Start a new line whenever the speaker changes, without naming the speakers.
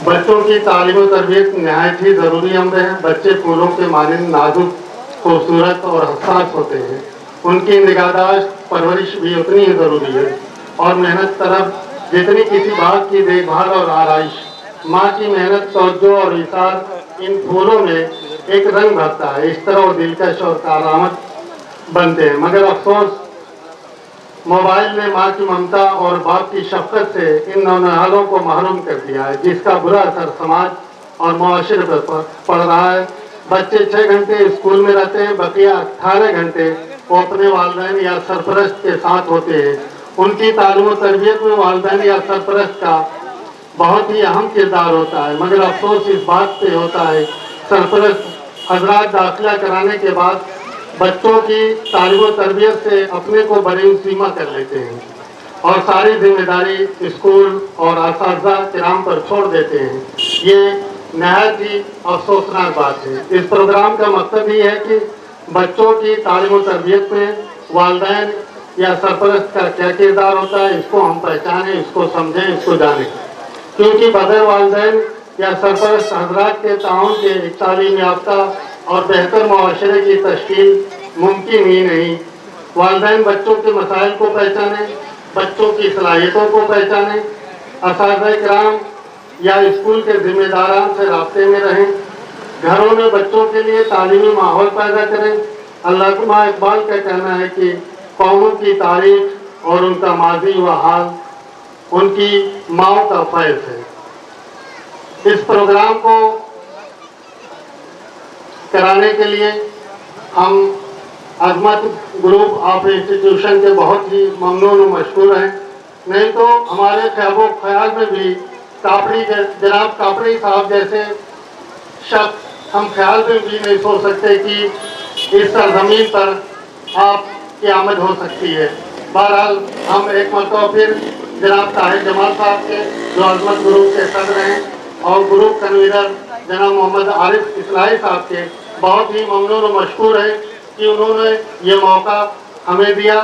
بچوں کی تعلیم و تربیت نہایت ہی ضروری امر ہے۔ بچے پھولوں کے مانند نازک، خوبصورت اور حساس ہوتے ہیں۔ ان کی نگہداشت، پرورش بھی اتنی ہی ضروری ہے اور محنت طلب جتنی کسی باغ کی دیکھ بھال اور آرائش۔ ماں کی محنت، توجہ اور ایثار ان پھولوں میں ایک رنگ بھرتا ہے، اس طرح وہ دلکش اور کارآمد بنتے ہیں۔ مگر افسوس، موبائل نے ماں کی ممتا اور باپ کی شفقت سے ان نونہالوں کو محروم کر دیا ہے، جس کا برا اثر سماج اور معاشرے پر پڑ رہا ہے۔ بچے 6 گھنٹے اسکول میں رہتے ہیں، بقیہ 18 گھنٹے وہ اپنے والدین یا سرپرست کے ساتھ ہوتے ہیں۔ ان کی تعلیم و تربیت میں والدین یا سرپرست کا بہت ہی اہم کردار ہوتا ہے، مگر افسوس اس بات پہ ہوتا ہے سرپرست حضرات داخلہ کرانے کے بعد بچوں کی تعلیم و تربیت سے اپنے کو برین سیما کر لیتے ہیں اور ساری ذمہ داری اسکول اور اساتذہ کرام پر چھوڑ دیتے ہیں۔ یہ نہایت ہی افسوسناک بات ہے۔ اس پروگرام کا مقصد یہ ہے کہ بچوں کی تعلیم و تربیت میں والدین یا سرپرست کا کیا کردار ہوتا ہے، اس کو ہم پہچانیں، اس کو سمجھیں، اس کو جانیں، کیونکہ بغیر والدین یا سرپرست حضرات کے تعاون کے ایک تعلیم یافتہ اور بہتر معاشرے کی تشکیل ممکن ہی نہیں۔ والدین بچوں کے مسائل کو پہچانیں، بچوں کی صلاحیتوں کو پہچانیں، اساتذہ کرام یا اسکول کے ذمہ داران سے رابطے میں رہیں، گھروں میں بچوں کے لیے تعلیمی ماحول پیدا کریں۔ علامہ اقبال کا کہنا ہے کہ قوموں کی تاریخ اور ان کا ماضی و حال ان کی ماؤں کا فیض ہے۔ اس پروگرام کو کرانے کے لیے ہم عظمت گروپ آف انسٹیٹیوشن کے بہت ہی ممنون و مشکور ہیں، نہیں تو ہمارے خیال و خیال میں بھی جناب کاپڑی صاحب جیسے شخص ہم خیال میں بھی نہیں سوچ سکتے کہ اس سرزمین پر آپ کی آمد ہو سکتی ہے۔ بہرحال ہم ایک مرتبہ پھر جناب طاہر جمال صاحب کے، جو عظمت گروپ کے صدر ہیں، اور گروپ کنوینر جناب محمد عارف اصلاحی صاحب کے بہت ہی ممنون و مشکور ہیں کہ انہوں نے یہ موقع ہمیں دیا۔